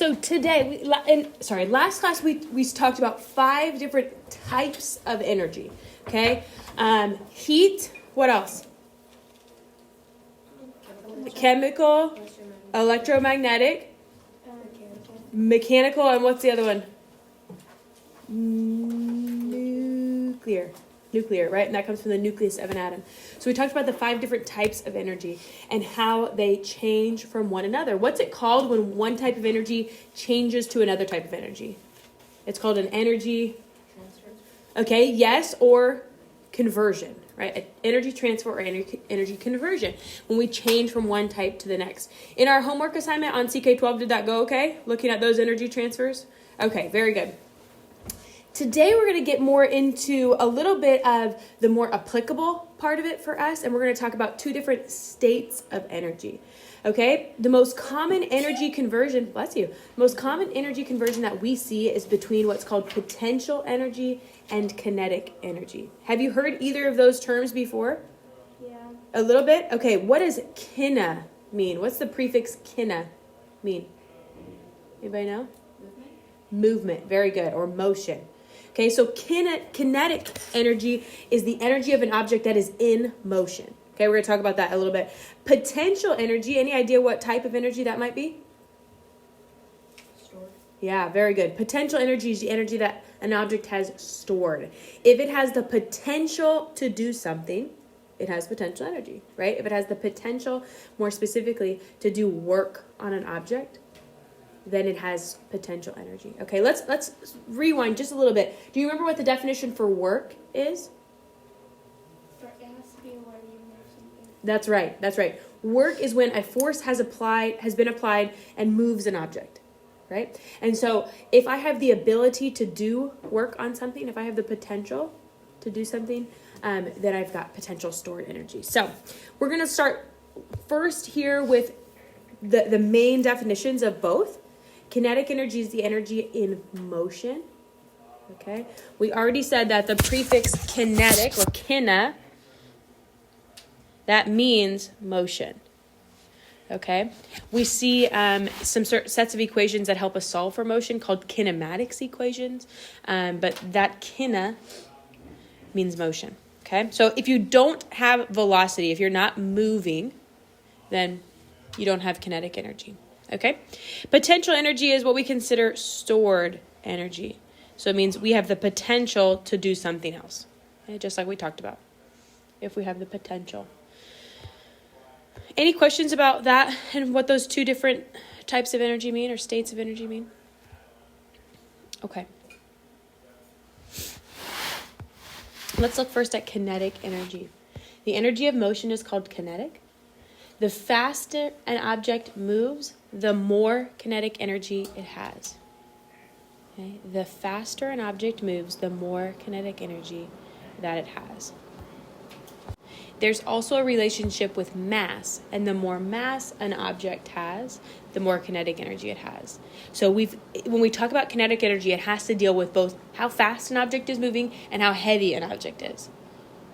So today, last class we talked about 5 different types of energy. Okay, heat. What else? Chemical, electromagnetic, mechanical, and what's the other one? Nuclear, right? And that comes from the nucleus of an atom. So we talked about the 5 different types of energy and how they change from one another. What's it called when one type of energy changes to another type of energy? It's called an energy transfer. Okay, yes, or conversion, right? Energy transfer or energy conversion when we change from one type to the next. In our homework assignment on CK12, did that go okay? Looking at those energy transfers? Okay, very good. Today we're going to get more into a little bit of the more applicable part of it for us, and we're going to talk about 2 different states of energy. Okay, the most common energy conversion, most common energy conversion that we see is between what's called potential energy and kinetic energy. Have you heard either of those terms before? Yeah. A little bit? Okay, what does kina mean? What's the prefix kina mean? Anybody know? Movement, very good, or motion. Okay, so kinetic energy is the energy of an object that is in motion. Okay, we're going to talk about that a little bit. Potential energy, any idea what type of energy that might be? Stored. Yeah, very good. Potential energy is the energy that an object has stored. If it has the potential to do something, it has potential energy, right? If it has the potential, more specifically, to do work on an object, then it has potential energy. Okay, let's rewind just a little bit. Do you remember what the definition for work is? It has to be when you move something. That's right. Work is when a force has been applied and moves an object, right? And so if I have the ability to do work on something, if I have the potential to do something, then I've got potential stored energy. So we're going to start first here with the main definitions of both. Kinetic energy is the energy in motion. Okay, we already said that the prefix kinetic or kina, that means motion. Okay, we see some sets of equations that help us solve for motion called kinematics equations, but that kina means motion. Okay, so if you don't have velocity, if you're not moving, then you don't have kinetic energy. Okay, potential energy is what we consider stored energy. So it means we have the potential to do something else, okay? Just like we talked about, if we have the potential. Any questions about that and what those 2 different types of energy mean or states of energy mean? Okay. Let's look first at kinetic energy. The energy of motion is called kinetic. The faster an object moves, the more kinetic energy it has. Okay? The faster an object moves, the more kinetic energy that it has. There's also a relationship with mass, and the more mass an object has, the more kinetic energy it has. So when we talk about kinetic energy, it has to deal with both how fast an object is moving and how heavy an object is.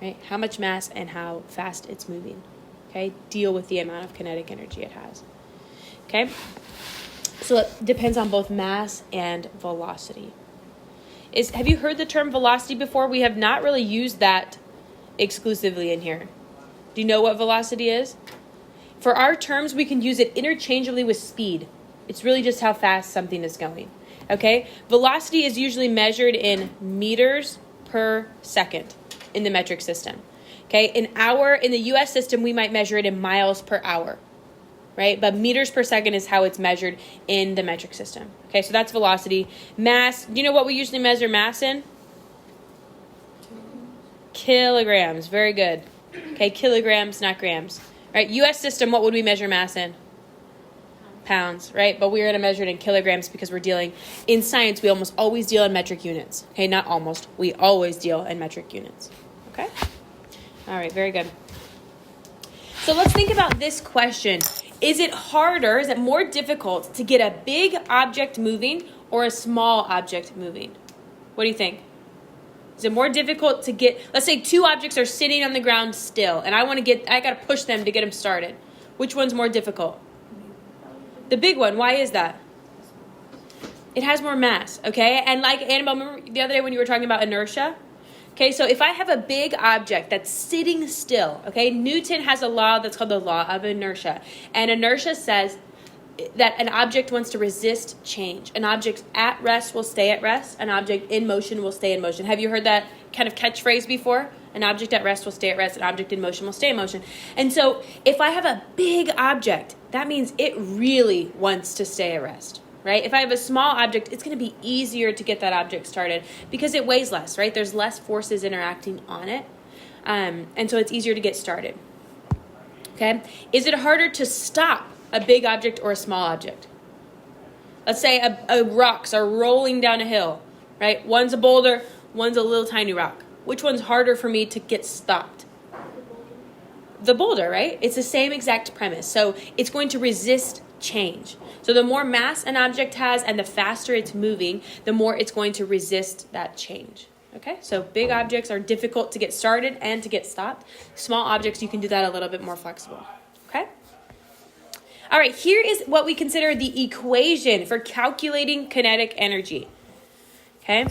Right? How much mass and how fast it's moving. Okay, deal with the amount of kinetic energy it has. Okay, so it depends on both mass and velocity. Have you heard the term velocity before? We have not really used that exclusively in here. Do you know what velocity is? For our terms, we can use it interchangeably with speed. It's really just how fast something is going. Okay, velocity is usually measured in meters per second in the metric system. Okay, in the U.S. system, we might measure it in miles per hour, right? But meters per second is how it's measured in the metric system. Okay, so that's velocity. Mass, do you know what we usually measure mass in? Kilograms, very good. Okay, kilograms, not grams. Right, U.S. system, what would we measure mass in? Pounds, right? But we're going to measure it in kilograms because in science, we almost always deal in metric units. Okay, not almost, we always deal in metric units. Okay? All right, very good. So let's think about this question. Is it more difficult to get a big object moving or a small object moving? What do you think? Is it more difficult to get, let's say 2 objects are sitting on the ground still, and I got to push them to get them started. Which one's more difficult? The big one. Why is that? It has more mass, okay? And like Annabelle, remember the other day when you were talking about inertia? Okay, so if I have a big object that's sitting still, okay, Newton has a law that's called the law of inertia. And inertia says that an object wants to resist change. An object at rest will stay at rest. An object in motion will stay in motion. Have you heard that kind of catchphrase before? An object at rest will stay at rest. An object in motion will stay in motion. And so if I have a big object, that means it really wants to stay at rest, right? If I have a small object, it's going to be easier to get that object started because it weighs less, right? There's less forces interacting on it. And so it's easier to get started. Okay? Is it harder to stop a big object or a small object? Let's say rocks are rolling down a hill, right? One's a boulder, one's a little tiny rock. Which one's harder for me to get stopped? The boulder, right? It's the same exact premise. So it's going to resist change. So the more mass an object has and the faster it's moving, the more it's going to resist that change. Okay? So big objects are difficult to get started and to get stopped. Small objects, you can do that a little bit more flexible. Okay? All right, here is what we consider the equation for calculating kinetic energy. Okay?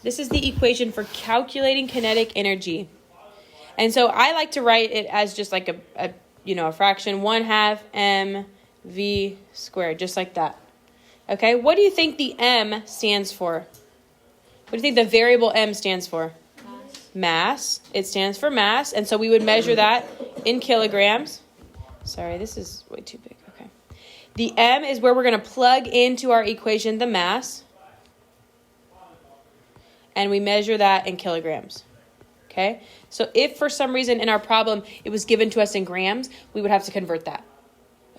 This is the equation for calculating kinetic energy. And so I like to write it as just like a fraction, 1/2 mv squared, just like that. Okay, what do you think the m stands for? What do you think the variable m stands for? Mass. It stands for mass, and so we would measure that in kilograms. Sorry, this is way too big. Okay. The m is where we're going to plug into our equation the mass. And we measure that in kilograms. Okay? So if for some reason in our problem it was given to us in grams, we would have to convert that.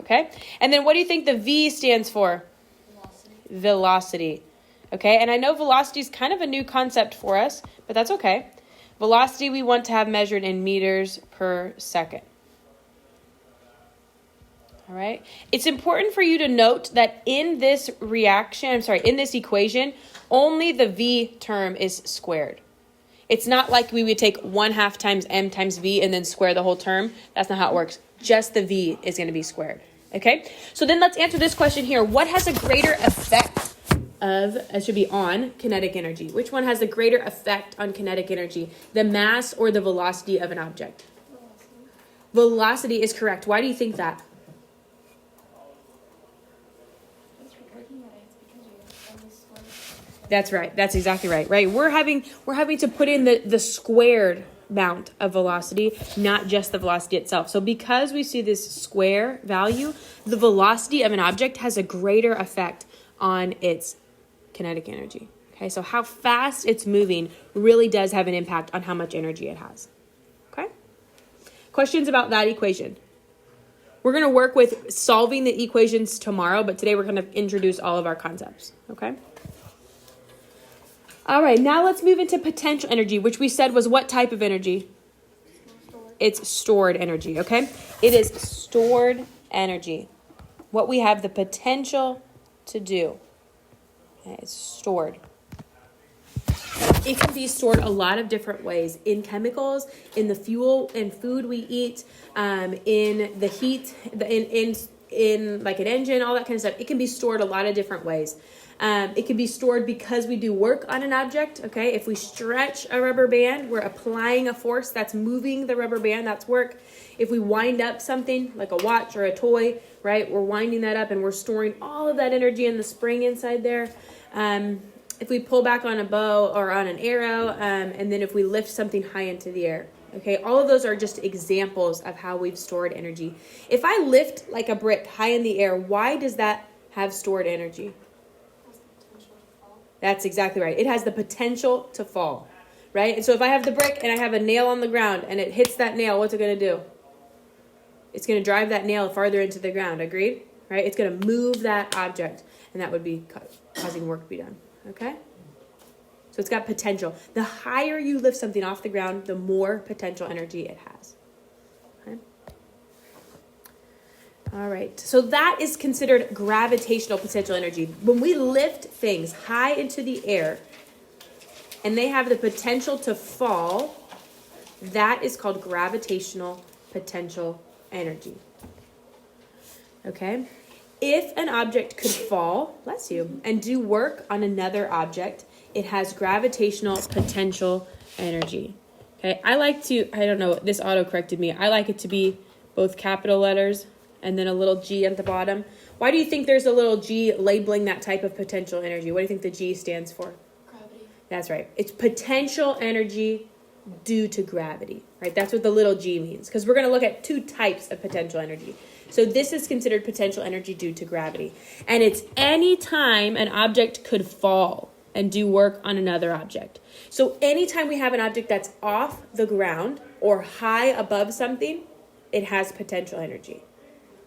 Okay? And then what do you think the V stands for? Velocity. Okay? And I know velocity is kind of a new concept for us, but that's okay. Velocity we want to have measured in meters per second. All right. It's important for you to note that in this in this equation, only the V term is squared. It's not like we would take 1/2 times m times V and then square the whole term. That's not how it works. Just the V is going to be squared. Okay. So then let's answer this question here. What has a greater effect on kinetic energy? Which one has a greater effect on kinetic energy? The mass or the velocity of an object? Velocity is correct. Why do you think that? That's right. That's exactly right. Right. We're having to put in the squared amount of velocity, not just the velocity itself. So because we see this square value, the velocity of an object has a greater effect on its kinetic energy. Okay. So how fast it's moving really does have an impact on how much energy it has. Okay. Questions about that equation? We're going to work with solving the equations tomorrow, but today we're going to introduce all of our concepts. Okay. All right, now let's move into potential energy, which we said was what type of energy? It's stored energy, okay? It is stored energy. What we have the potential to do. Okay, it's stored. It can be stored a lot of different ways. In chemicals, in the fuel and food we eat, in the heat, in like an engine, all that kind of stuff. It can be stored a lot of different ways. It can be stored because we do work on an object, okay? If we stretch a rubber band, we're applying a force that's moving the rubber band, that's work. If we wind up something like a watch or a toy, right, we're winding that up and we're storing all of that energy in the spring inside there. If we pull back on a bow or on an arrow, and then if we lift something high into the air, okay? All of those are just examples of how we've stored energy. If I lift like a brick high in the air, why does that have stored energy? That's exactly right. It has the potential to fall, right? And so if I have the brick and I have a nail on the ground and it hits that nail, what's it going to do? It's going to drive that nail farther into the ground, agreed? Right? It's going to move that object, and that would be causing work to be done, okay? So it's got potential. The higher you lift something off the ground, the more potential energy it has. Okay? All right, so that is considered gravitational potential energy. When we lift things high into the air and they have the potential to fall, that is called gravitational potential energy. Okay? If an object could fall, bless you, and do work on another object, it has gravitational potential energy. Okay, I don't know, this auto-corrected me. I like it to be both capital letters and then a little G at the bottom. Why do you think there's a little G labeling that type of potential energy? What do you think the G stands for? Gravity. That's right. It's potential energy due to gravity, right? That's what the little G means, because we're going to look at two types of potential energy. So this is considered potential energy due to gravity. And it's any time an object could fall and do work on another object. So anytime we have an object that's off the ground or high above something, it has potential energy.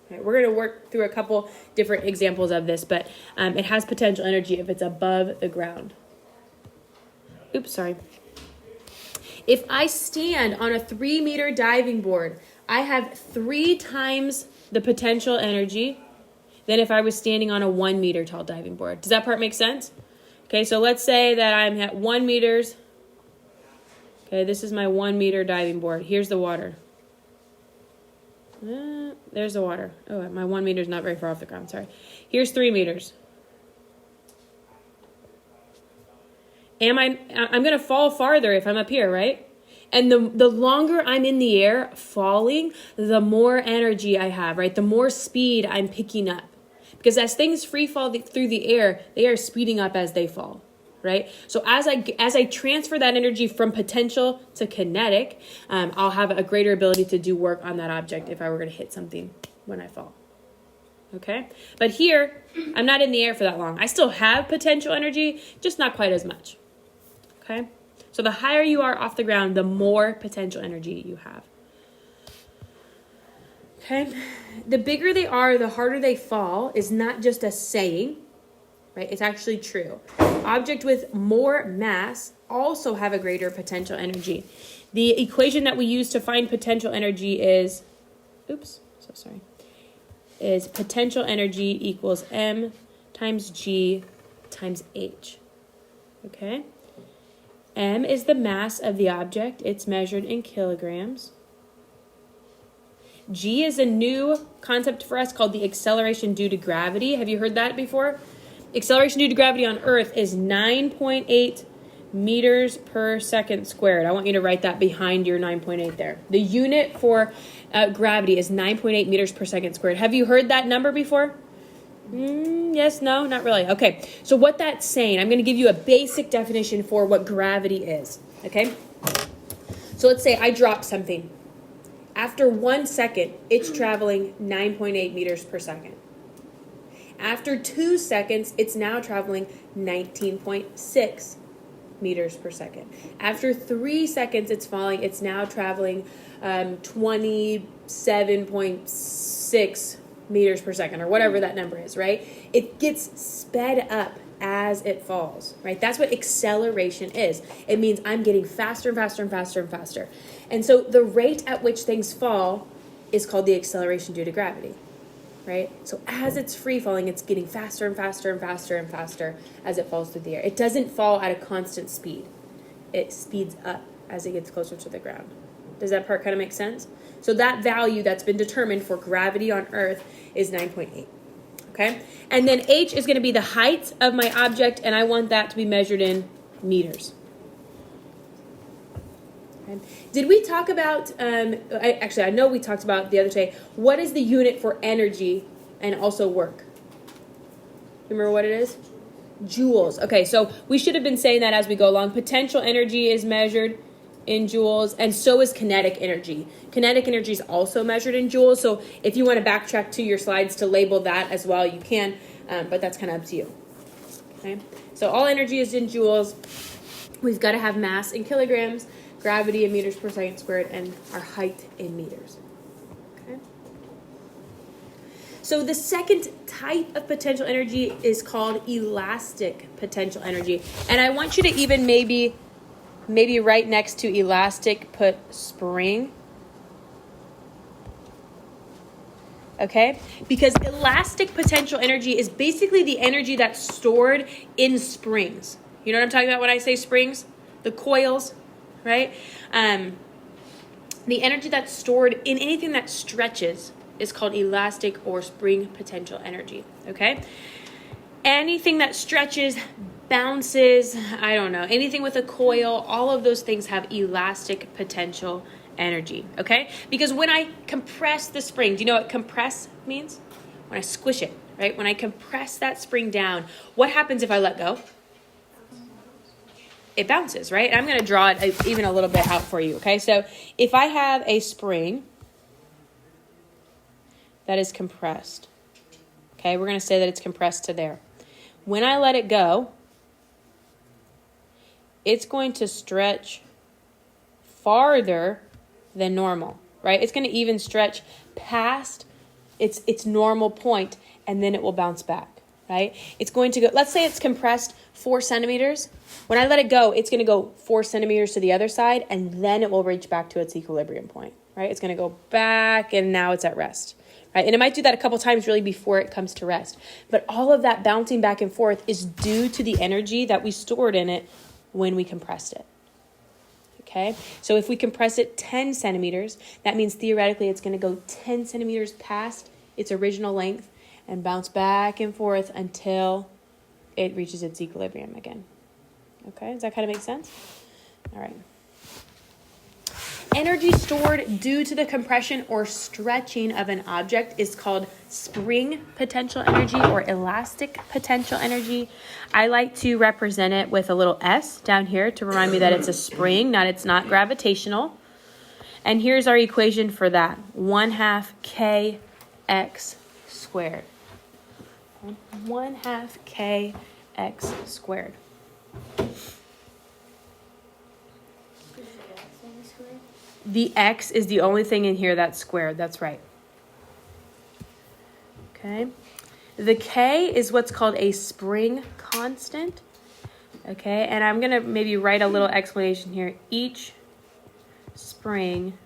Right, we're going to work through a couple different examples of this, but it has potential energy if it's above the ground. Oops, sorry. If I stand on a 3-meter diving board, I have 3 times the potential energy than if I was standing on a 1-meter tall diving board. Does that part make sense? Okay, so let's say that I'm at 1 meters. Okay, this is my 1-meter diving board. Here's the water. There's the water. Oh, my 1 meter is not very far off the ground. Sorry. Here's 3 meters. I'm going to fall farther if I'm up here, right? And the longer I'm in the air falling, the more energy I have, right? The more speed I'm picking up. Because as things free fall through the air, they are speeding up as they fall, right? So as I transfer that energy from potential to kinetic, I'll have a greater ability to do work on that object if I were going to hit something when I fall. Okay? But here, I'm not in the air for that long. I still have potential energy, just not quite as much. Okay? So the higher you are off the ground, the more potential energy you have. Okay? The bigger they are, the harder they fall is not just a saying, right? It's actually true. Objects with more mass also have a greater potential energy. The equation that we use to find potential energy is potential energy equals m times g times h. Okay? M is the mass of the object. It's measured in kilograms. G is a new concept for us called the acceleration due to gravity. Have you heard that before? Acceleration due to gravity on Earth is 9.8 meters per second squared. I want you to write that behind your 9.8 there. The unit for gravity is 9.8 meters per second squared. Have you heard that number before? Yes, no, not really. Okay, so what that's saying, I'm going to give you a basic definition for what gravity is. Okay? So let's say I drop something. After 1 second, it's traveling 9.8 meters per second. After 2 seconds, it's now traveling 19.6 meters per second. After 3 seconds, it's falling. It's now traveling 27.6 meters per second, or whatever that number is, right? It gets sped up as it falls, right? That's what acceleration is. It means I'm getting faster and faster and faster and faster. And so the rate at which things fall is called the acceleration due to gravity, right? So as it's free falling, it's getting faster and faster and faster and faster as it falls through the air. It doesn't fall at a constant speed. It speeds up as it gets closer to the ground. Does that part kind of make sense? So that value that's been determined for gravity on Earth is 9.8. Okay? And then h is going to be the height of my object, and I want that to be measured in meters. Okay. Did we talk about, I know we talked about the other day, what is the unit for energy and also work? Remember what it is? Joules. Okay, so we should have been saying that as we go along. Potential energy is measured in joules, and so is kinetic energy. Kinetic energy is also measured in joules, so if you want to backtrack to your slides to label that as well, you can, but that's kind of up to you. Okay, so all energy is in joules. We've got to have mass in kilograms, gravity in meters per second squared, and our height in meters. Okay. So the second type of potential energy is called elastic potential energy, and I want you to even maybe right next to elastic, put spring. Okay? Because elastic potential energy is basically the energy that's stored in springs. You know what I'm talking about when I say springs? The coils, right? The energy that's stored in anything that stretches is called elastic or spring potential energy, okay? Anything that stretches, bounces, I don't know, anything with a coil, all of those things have elastic potential energy, okay? Because when I compress the spring, do you know what compress means? When I squish it, right? When I compress that spring down, what happens if I let go? It bounces, right? And I'm going to draw it even a little bit out for you, okay? So if I have a spring that is compressed, okay, we're going to say that it's compressed to there. When I let it go, it's going to stretch farther than normal, right? It's going to even stretch past its normal point, and then it will bounce back, right? It's going to go, let's say it's compressed 4 centimeters. When I let it go, it's going to go 4 centimeters to the other side, and then it will reach back to its equilibrium point, right? It's going to go back, and now it's at rest, right? And it might do that a couple times really before it comes to rest. But all of that bouncing back and forth is due to the energy that we stored in it when we compressed it. Okay, so if we compress it 10 centimeters, that means theoretically it's going to go 10 centimeters past its original length and bounce back and forth until it reaches its equilibrium again. Okay, does that kind of make sense? All right. Energy stored due to the compression or stretching of an object is called spring potential energy or elastic potential energy. I like to represent it with a little S down here to remind me that it's a spring, it's not gravitational. And here's our equation for that. 1/2 kx squared. 1/2 kx squared. The x is the only thing in here that's squared. That's right. Okay. The k is what's called a spring constant. Okay. And I'm going to maybe write a little explanation here. Each spring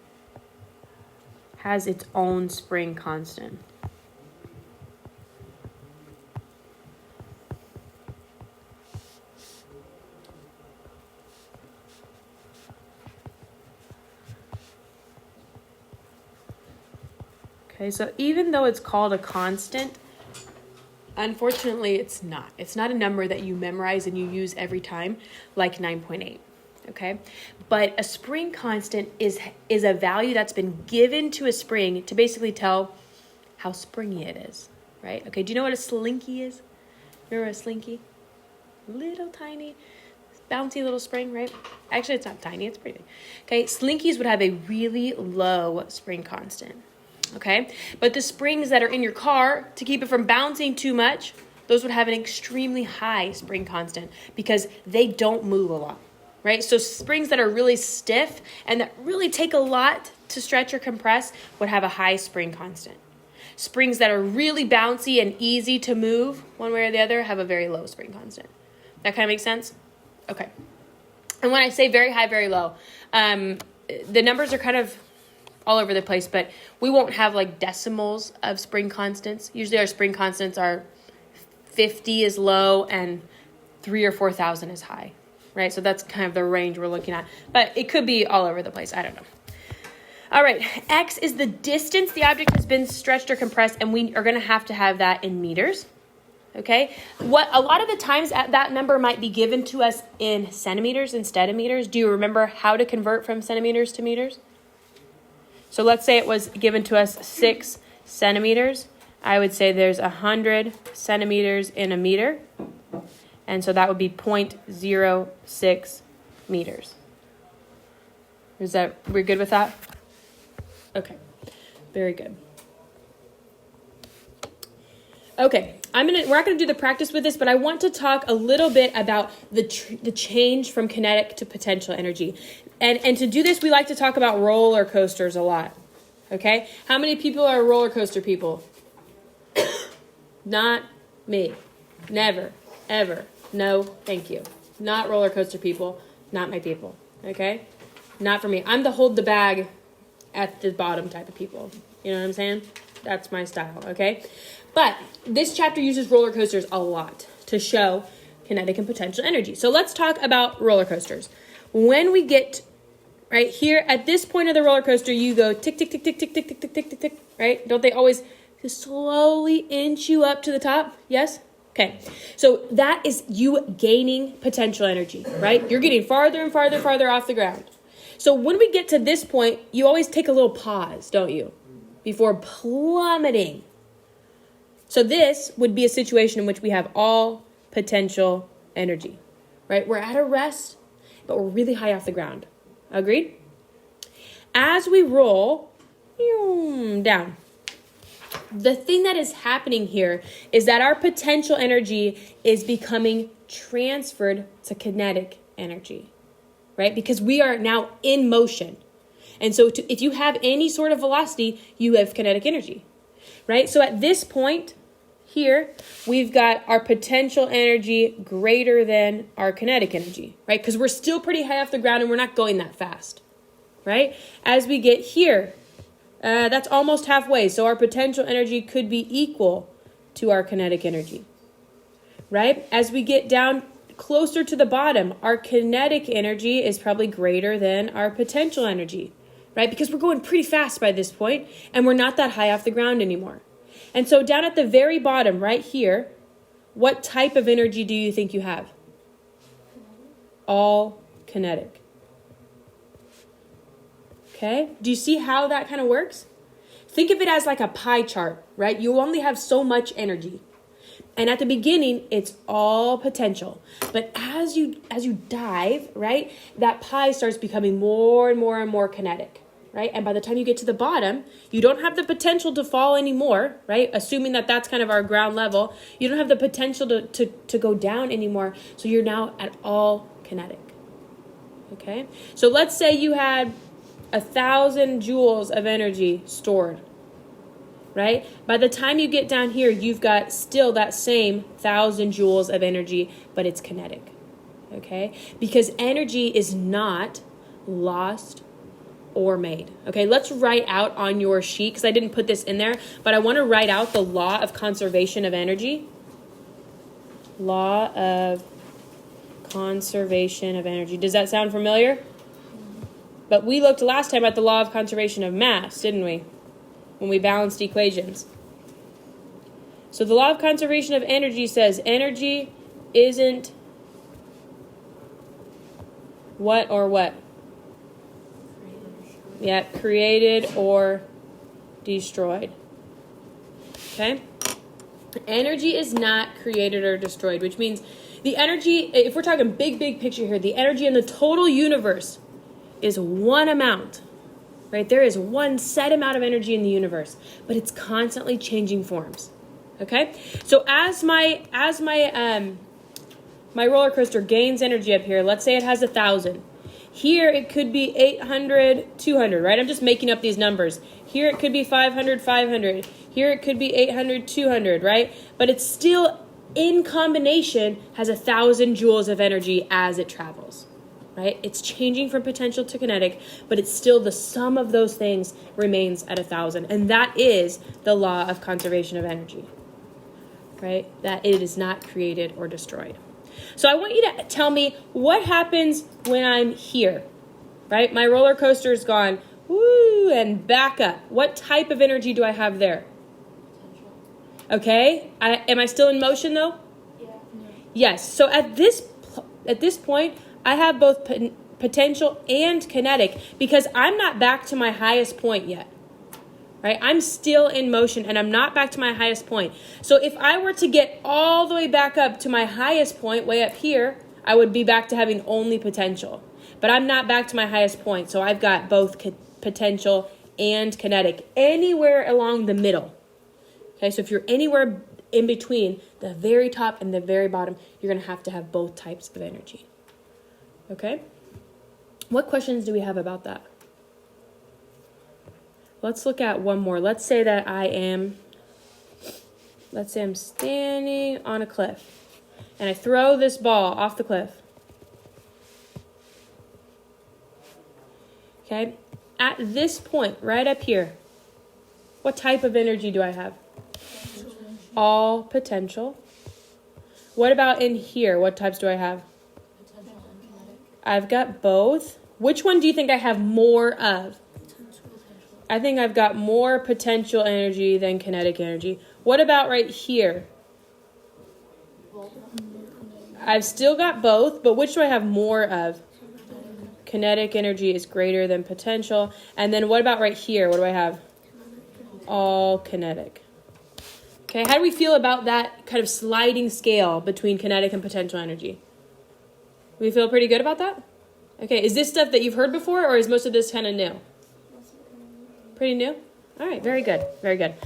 has its own spring constant. Okay, so even though it's called a constant, unfortunately it's not. It's not a number that you memorize and you use every time, like 9.8, okay? But a spring constant is a value that's been given to a spring to basically tell how springy it is, right? Okay, do you know what a slinky is? Remember a slinky? Little tiny, bouncy little spring, right? Actually, it's not tiny, it's pretty big. Okay, slinkies would have a really low spring constant. Okay, but the springs that are in your car to keep it from bouncing too much, those would have an extremely high spring constant because they don't move a lot, right? So springs that are really stiff and that really take a lot to stretch or compress would have a high spring constant. Springs that are really bouncy and easy to move one way or the other have a very low spring constant. That kind of makes sense? Okay. And when I say very high, very low, the numbers are kind of all over the place, but we won't have like decimals of spring constants. Usually our spring constants are 50 is low and 3,000 or 4,000 is high, right? So that's kind of the range we're looking at, but it could be all over the place. I don't know. All right. X is the distance the object has been stretched or compressed, and we are going to have that in meters. Okay. What a lot of the times that number might be given to us in centimeters instead of meters. Do you remember how to convert from centimeters to meters? So let's say it was given to us 6 centimeters. I would say there's 100 centimeters in a meter. And so that would be 0.06 meters. We're good with that? Okay, very good. Okay, we're not going to do the practice with this, but I want to talk a little bit about the change from kinetic to potential energy. And to do this, we like to talk about roller coasters a lot. Okay? How many people are roller coaster people? Not me. Never. Ever. No, thank you. Not roller coaster people. Not my people. Okay? Not for me. I'm the hold the bag at the bottom type of people. You know what I'm saying? That's my style. Okay? But this chapter uses roller coasters a lot to show kinetic and potential energy. So let's talk about roller coasters. When we get right? Here, at this point of the roller coaster, you go tick, tick, tick, tick, tick, tick, tick, tick, tick, tick, tick, right? Don't they always slowly inch you up to the top? Yes? Okay. So that is you gaining potential energy, right? You're getting farther and farther, farther off the ground. So when we get to this point, you always take a little pause, don't you? Before plummeting. So this would be a situation in which we have all potential energy, right? We're at a rest, but we're really high off the ground. Agreed? As we roll down, the thing that is happening here is that our potential energy is becoming transferred to kinetic energy, right? Because we are now in motion. And so if you have any sort of velocity, you have kinetic energy, right? So at this point here, we've got our potential energy greater than our kinetic energy, right? Because we're still pretty high off the ground and we're not going that fast, right? As we get here, that's almost halfway. So our potential energy could be equal to our kinetic energy, right? As we get down closer to the bottom, our kinetic energy is probably greater than our potential energy, right? Because we're going pretty fast by this point and we're not that high off the ground anymore. And so down at the very bottom right here, what type of energy do you think you have? All kinetic. Okay, do you see how that kind of works? Think of it as like a pie chart, right? You only have so much energy. And at the beginning, it's all potential. But as you dive, right, that pie starts becoming more and more and more kinetic, right? And by the time you get to the bottom, you don't have the potential to fall anymore, right? Assuming that that's kind of our ground level. You don't have the potential to go down anymore. So you're now at all kinetic, okay? So let's say you had 1,000 joules of energy stored, right? By the time you get down here, you've got still that same 1,000 joules of energy, but it's kinetic, okay? Because energy is not lost or made, okay? Let's write out on your sheet, because I didn't put this in there, but I want to write out the law of conservation of energy. Law of conservation of energy. Does that sound familiar? But we looked last time at the law of conservation of mass, didn't we? When we balanced equations. So the law of conservation of energy says energy isn't what or what? Yeah, created or destroyed. Okay? Energy is not created or destroyed, which means the energy, if we're talking big picture here, the energy in the total universe is one amount, right? There is one set amount of energy in the universe, but it's constantly changing forms, okay? So as my roller coaster gains energy up here, let's say it has 1,000. Here it could be 800, 200, right? I'm just making up these numbers. Here it could be 500, 500. Here it could be 800, 200, right? But it's still, in combination, has 1,000 joules of energy as it travels. Right? It's changing from potential to kinetic, but it's still the sum of those things remains at 1,000. And that is the law of conservation of energy, right? That it is not created or destroyed. So I want you to tell me what happens when I'm here, right? My roller coaster is gone, woo, and back up. What type of energy do I have there? Okay. Am I still in motion though? Yeah. Yes. So at this point, I have both potential and kinetic because I'm not back to my highest point yet, right? I'm still in motion and I'm not back to my highest point. So if I were to get all the way back up to my highest point, way up here, I would be back to having only potential. But I'm not back to my highest point, so I've got both potential and kinetic anywhere along the middle. Okay, so if you're anywhere in between the very top and the very bottom, you're going to have both types of energy. Okay? What questions do we have about that? Let's look at one more. Let's say I'm standing on a cliff and I throw this ball off the cliff. Okay? At this point, right up here, what type of energy do I have? All potential. What about in here? What types do I have? I've got both. Which one do you think I have more of? I think I've got more potential energy than kinetic energy. What about right here? I've still got both, but which do I have more of? Kinetic energy is greater than potential. And then what about right here? What do I have? All kinetic. Okay, how do we feel about that kind of sliding scale between kinetic and potential energy? We feel pretty good about that? Okay, is this stuff that you've heard before, or is most of this kind of new? Pretty new? All right, very good, very good.